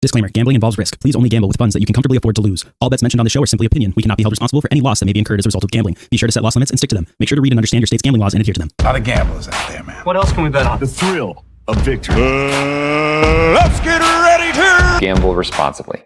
Disclaimer, gambling involves risk. Please only gamble with funds that you can comfortably afford to lose. All bets mentioned on the show are simply opinion. We cannot be held responsible for any loss that may be incurred as a result of gambling. Be sure to set loss limits and stick to them. Make sure to read and understand your state's gambling laws and adhere to them. A lot of gamblers out there, man. What else can we bet on? The thrill of victory. Let's get ready to gamble responsibly.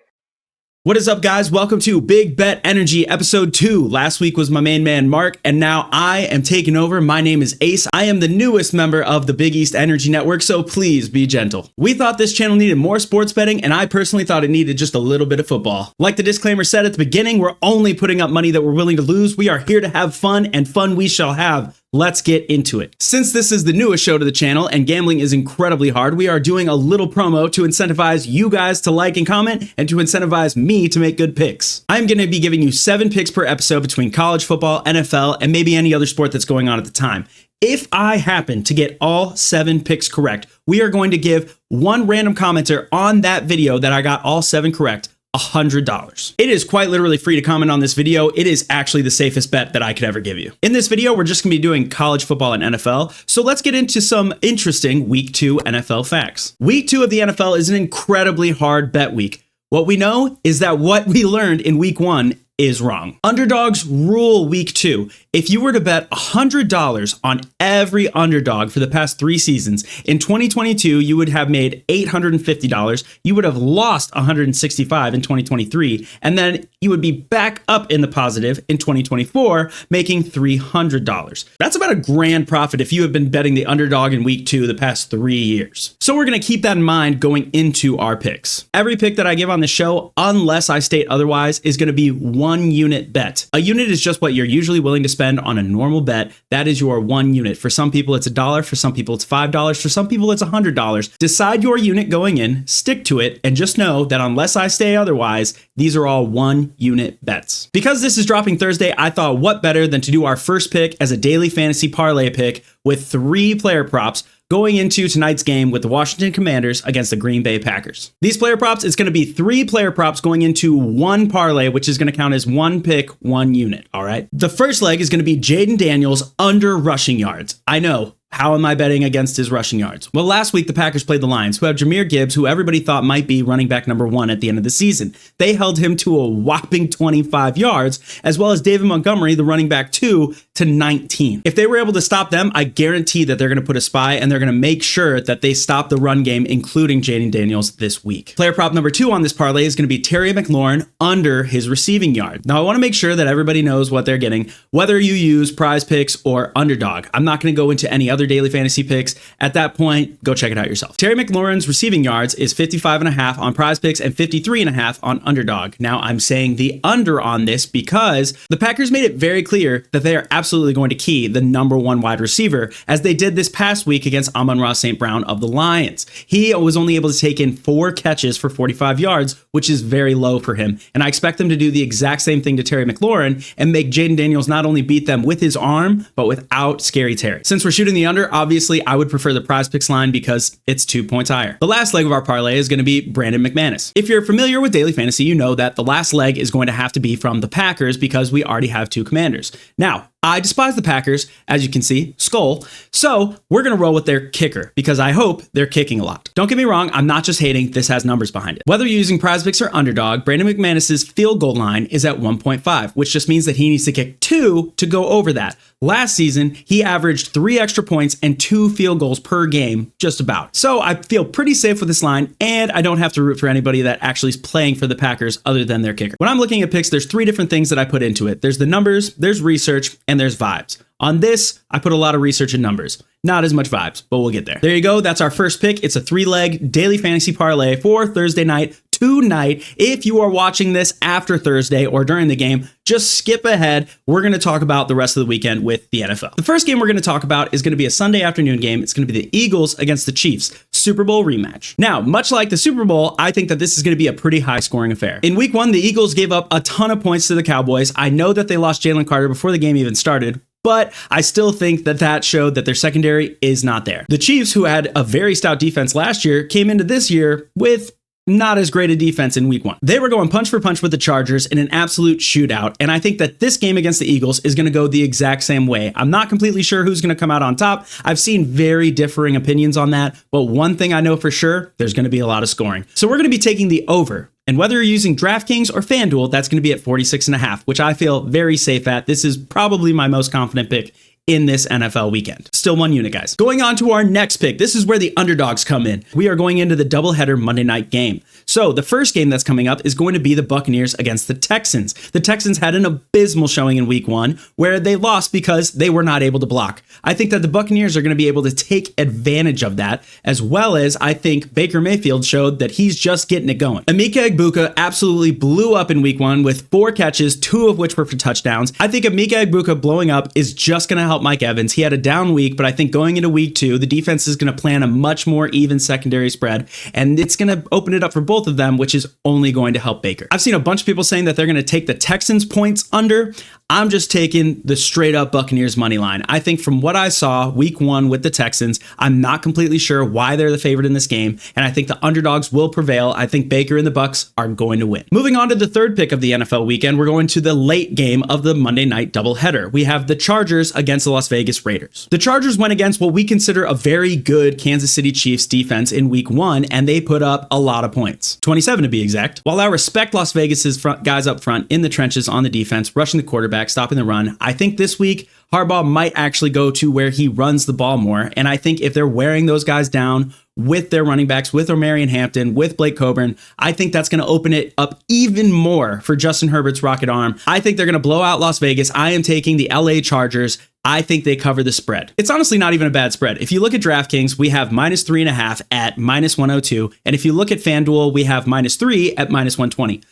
What is up, guys? Welcome to Big Bet Energy episode 2. Last week was my main man, Mark, and now I am taking over. My name is Ace. I am the newest member of the Big East Energy Network, so please be gentle. We thought this channel needed more sports betting, and I personally thought it needed just a little bit of football. Like the disclaimer said at the beginning, we're only putting up money that we're willing to lose. We are here to have fun, and fun we shall have. Let's get into it. Since this is the newest show to the channel and gambling is incredibly hard, we are doing a little promo to incentivize you guys to like and comment and to incentivize me to make good picks. I'm going to be giving you 7 picks per episode between college football, NFL, and maybe any other sport that's going on at the time. If I happen to get all 7 picks correct, we are going to give one random commenter on that video that I got all 7 correct $100. It is quite literally free to comment on this video. It is actually the safest bet that I could ever give you. In this video, we're just gonna be doing college football and NFL. So let's get into some interesting week 2 NFL facts. Week 2 of the NFL is an incredibly hard bet week. What we know is that what we learned in week 1 is wrong. Underdogs rule week 2. If you were to bet $100 on every underdog for the past 3 seasons, in 2022, you would have made $850. You would have lost $165 in 2023, and then you would be back up in the positive in 2024, making $300. That's about a grand profit if you have been betting the underdog in week 2 the past 3 years. So we're gonna keep that in mind going into our picks. Every pick that I give on the show, unless I state otherwise, is gonna be 1 unit bet. A unit is just what you're usually willing to spend on a normal bet. That is your 1 unit. For some people, it's $1. For some people, it's $5. For some people, it's $100. Decide your unit going in, stick to it, and just know that unless I say otherwise, these are all 1 unit bets. Because this is dropping Thursday, I thought what better than to do our first pick as a daily fantasy parlay pick with 3 player props going into tonight's game with the Washington Commanders against the Green Bay Packers. These player props, it's going to be 3 player props going into 1 parlay, which is going to count as 1 pick, 1 unit, all right? The first leg is going to be Jaden Daniels under rushing yards. I know. How am I betting against his rushing yards? Well, last week, the Packers played the Lions, who have Jahmyr Gibbs, who everybody thought might be running back number 1 at the end of the season. They held him to a whopping 25 yards, as well as David Montgomery, the running back 2, to 19. If they were able to stop them, I guarantee that they're going to put a spy and they're going to make sure that they stop the run game, including Jaden Daniels this week. Player prop number 2 on this parlay is going to be Terry McLaurin under his receiving yard. Now, I want to make sure that everybody knows what they're getting, whether you use Prize Picks or Underdog. I'm not going to go into any other daily fantasy picks. At that point, go check it out yourself. Terry McLaurin's receiving yards is 55.5 on Prize Picks and 53.5 on Underdog. Now, I'm saying the under on this because the Packers made it very clear that they are absolutely going to key the number 1 wide receiver, as they did this past week against Amon-Ra St. Brown of the Lions. He was only able to take in 4 catches for 45 yards, which is very low for him. And I expect them to do the exact same thing to Terry McLaurin and make Jaden Daniels not only beat them with his arm, but without Scary Terry. Since we're shooting the under, obviously, I would prefer the Prize Picks line because it's 2 points higher. The last leg of our parlay is going to be Brandon McManus. If you're familiar with daily fantasy, you know that the last leg is going to have to be from the Packers because we already have 2 Commanders. Now, I despise the Packers, as you can see, skull. So we're going to roll with their kicker because I hope they're kicking a lot. Don't get me wrong, I'm not just hating, this has numbers behind it. Whether you're using Prize Picks or Underdog, Brandon McManus's field goal line is at 1.5, which just means that he needs to kick 2 to go over that. Last season, he averaged 3 extra points and 2 field goals per game, just about. So I feel pretty safe with this line, and I don't have to root for anybody that actually is playing for the Packers other than their kicker. When I'm looking at picks, there's 3 different things that I put into it. There's the numbers, there's research, and there's vibes. On this, I put a lot of research and numbers. Not as much vibes, but we'll get there. There you go. That's our first pick. It's a 3-leg daily fantasy parlay for Thursday night tonight. If you are watching this after Thursday or during the game, just skip ahead. We're going to talk about the rest of the weekend with the NFL. The first game we're going to talk about is going to be a Sunday afternoon game. It's going to be the Eagles against the Chiefs, Super Bowl rematch. Now, much like the Super Bowl, I think that this is going to be a pretty high scoring affair. In week 1, the Eagles gave up a ton of points to the Cowboys. I know that they lost Jalen Carter before the game even started, but I still think that that showed that their secondary is not there. The Chiefs, who had a very stout defense last year, came into this year with not as great a defense in week 1. They were going punch for punch with the Chargers in an absolute shootout, and I think that this game against the Eagles is going to go the exact same way. I'm not completely sure who's going to come out on top. I've seen very differing opinions on that, but one thing I know for sure, there's going to be a lot of scoring. So we're going to be taking the over. And whether you're using DraftKings or FanDuel, that's going to be at 46.5, which I feel very safe at. This is probably my most confident pick in this NFL weekend. Still 1 unit, guys. Going on to our next pick. This is where the underdogs come in. We are going into the doubleheader Monday night game. So the first game that's coming up is going to be the Buccaneers against the Texans. The Texans had an abysmal showing in week 1 where they lost because they were not able to block. I think that the Buccaneers are going to be able to take advantage of that, as well as I think Baker Mayfield showed that he's just getting it going. Emeka Egbuka absolutely blew up in week 1 with 4 catches, 2 of which were for touchdowns. I think Emeka Egbuka blowing up is just going to help Mike Evans. He had a down week, but I think going into week 2, the defense is going to plan a much more even secondary spread, and it's going to open it up for both of them, which is only going to help Baker. I've seen a bunch of people saying that they're going to take the Texans points under. I'm just taking the straight up Buccaneers money line. I think from what I saw week 1 with the Texans, I'm not completely sure why they're the favorite in this game, and I think the underdogs will prevail. I think Baker and the Bucs are going to win. Moving on to the third pick of the NFL weekend, we're going to the late game of the Monday night doubleheader. We have the Chargers against the Las Vegas Raiders. The Chargers went against what we consider a very good Kansas City Chiefs defense in week 1, and they put up a lot of points, 27 to be exact. While I respect Las Vegas's guys up front in the trenches on the defense, rushing the quarterback, stopping the run, I think this week Harbaugh might actually go to where he runs the ball more, and I think if they're wearing those guys down with their running backs, with Omarion Hampton, with Blake Coburn, I think that's going to open it up even more for Justin Herbert's rocket arm. I think they're going to blow out Las Vegas. I am taking the LA Chargers. I think they cover the spread. It's honestly not even a bad spread. If you look at DraftKings, we have -3.5 at -102. And if you look at FanDuel, we have -3 at -120.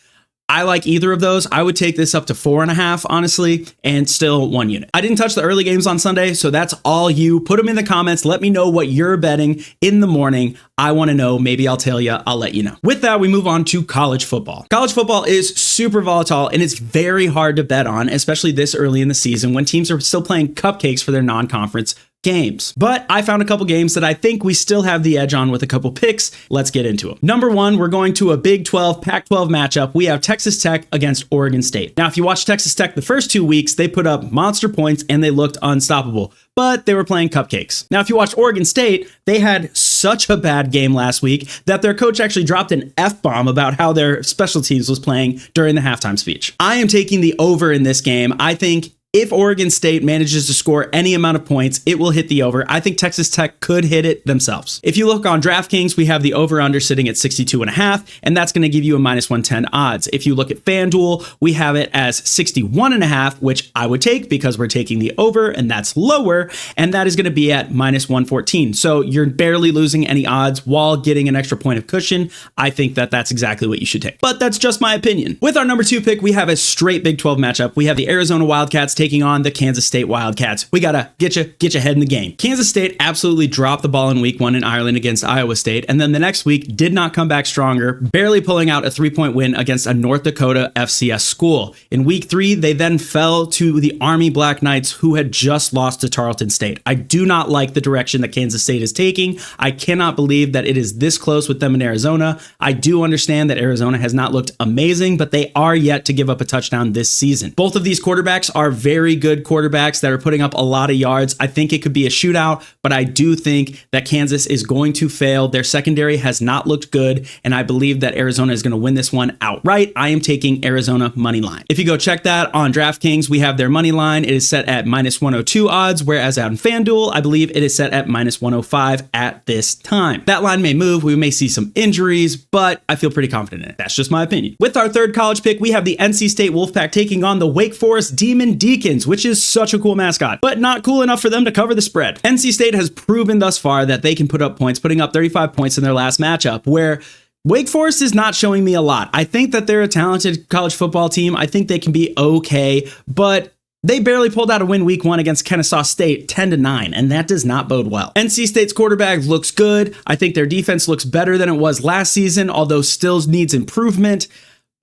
I like either of those. I would take this up to 4.5, honestly, and still 1 unit. I didn't touch the early games on Sunday, so that's all you. Put them in the comments. Let me know what you're betting in the morning. I want to know. Maybe I'll tell you. I'll let you know. With that, we move on to college football. College football is super volatile, and it's very hard to bet on, especially this early in the season when teams are still playing cupcakes for their non-conference games. But I found a couple games that I think we still have the edge on with a couple picks. Let's get into them. Number 1, we're going to a Big 12, Pac-12 matchup. We have Texas Tech against Oregon State. Now, if you watch Texas Tech the first 2 weeks, they put up monster points and they looked unstoppable, but they were playing cupcakes. Now, if you watch Oregon State, they had such a bad game last week that their coach actually dropped an F-bomb about how their special teams was playing during the halftime speech. I am taking the over in this game. I think if Oregon State manages to score any amount of points, it will hit the over. I think Texas Tech could hit it themselves. If you look on DraftKings, we have the over-under sitting at 62.5, and that's going to give you a -110 odds. If you look at FanDuel, we have it as 61.5, which I would take because we're taking the over, and that's lower, and that is going to be at -114. So you're barely losing any odds while getting an extra point of cushion. I think that that's exactly what you should take. But that's just my opinion. With our number 2 pick, we have a straight Big 12 matchup. We have the Arizona Wildcats taking on the Kansas State Wildcats. We gotta get your head in the game. Kansas State absolutely dropped the ball in week 1 in Ireland against Iowa State, and then the next week did not come back stronger, barely pulling out a 3-point win against a North Dakota FCS school. In week 3, they then fell to the Army Black Knights, who had just lost to Tarleton State. I do not like the direction that Kansas State is taking. I cannot believe that it is this close with them in Arizona. I do understand that Arizona has not looked amazing, but they are yet to give up a touchdown this season. Both of these quarterbacks are very good quarterbacks that are putting up a lot of yards. I think it could be a shootout, but I do think that Kansas is going to fail. Their secondary has not looked good, and I believe that Arizona is going to win this one outright. I am taking Arizona money line. If you go check that on DraftKings, we have their money line. It is set at -102 odds, whereas on FanDuel, I believe it is set at -105 at this time. That line may move. We may see some injuries, but I feel pretty confident in it. That's just my opinion. With our third college pick, we have the NC State Wolfpack taking on the Wake Forest Demon Deacons, which is such a cool mascot, but not cool enough for them to cover the spread. NC State has proven thus far that they can put up points, putting up 35 points in their last matchup, where Wake Forest is not showing me a lot. I think that they're a talented college football team. I think they can be okay, but they barely pulled out a win week 1 against Kennesaw State 10-9, and that does not bode well. NC State's quarterback looks good. I think their defense looks better than it was last season, although still needs improvement.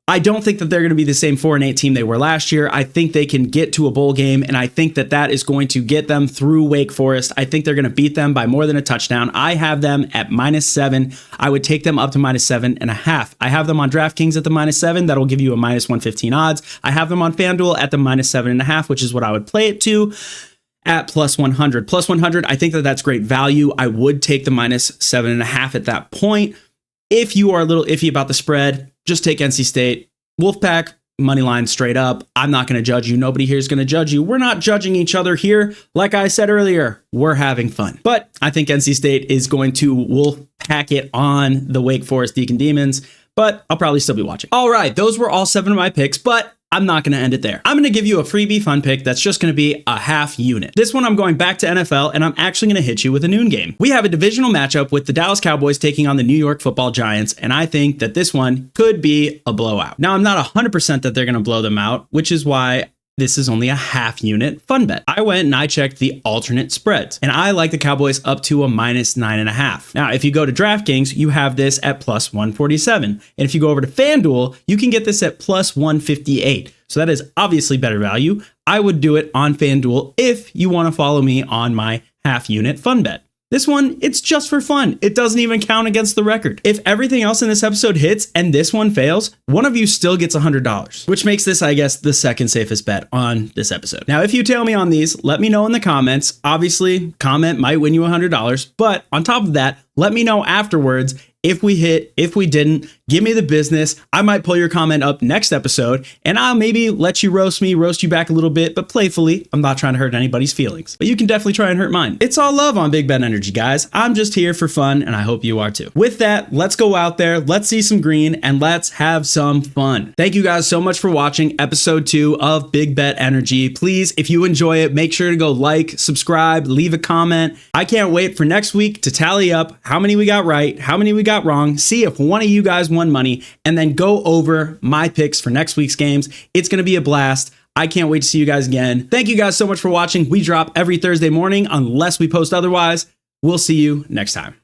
I don't think that they're going to be the same 4-8 team they were last year. I think they can get to a bowl game, and I think that that is going to get them through Wake Forest. I think they're going to beat them by more than a touchdown. I have them at -7. I would take them up to -7.5. I have them on DraftKings at the -7. That'll give you a -115 odds. I have them on FanDuel at the -7.5, which is what I would play it to. At +100. +100, I think that that's great value. I would take the -7.5 at that point. If you are a little iffy about the spread, just take NC State. Wolfpack, money line straight up. I'm not going to judge you. Nobody here is going to judge you. We're not judging each other here. Like I said earlier, we're having fun. But I think NC State is going to Wolfpack it on the Wake Forest Deacon Demons, but I'll probably still be watching. All right, those were all 7 of my picks, but I'm not going to end it there. I'm going to give you a freebie fun pick that's just going to be a half unit. This one I'm going back to NFL, and I'm actually going to hit you with a noon game. We have a divisional matchup with the Dallas Cowboys taking on the New York Football Giants, and I think that this one could be a blowout. Now, I'm not 100% that they're going to blow them out, which is why this is only a half unit fun bet. I went and I checked the alternate spreads, and I like the Cowboys up to a -9.5. Now, if you go to DraftKings, you have this at +147. And if you go over to FanDuel, you can get this at +158. So that is obviously better value. I would do it on FanDuel if you want to follow me on my half unit fun bet. This one, it's just for fun. It doesn't even count against the record. If everything else in this episode hits and this one fails, one of you still gets $100, which makes this, I guess, the second safest bet on this episode. Now, if you tail me on these, let me know in the comments. Obviously, comment might win you $100, but on top of that, let me know afterwards if we hit, if we didn't. Give me the business. I might pull your comment up next episode, and I'll maybe let you roast you back a little bit, but playfully. I'm not trying to hurt anybody's feelings, but you can definitely try and hurt mine. It's all love on Big Bet Energy, guys. I'm just here for fun, and I hope you are too. With that, let's go out there, let's see some green, and let's have some fun. Thank you guys so much for watching episode 2 of Big Bet Energy. Please, if you enjoy it, make sure to go like, subscribe, leave a comment. I can't wait for next week to tally up how many we got right, how many we got wrong, see if one of you guys won money, and then go over my picks for next week's games. It's going to be a blast. I can't wait to see you guys again. Thank you guys so much for watching. We drop every Thursday morning unless we post otherwise. We'll see you next time.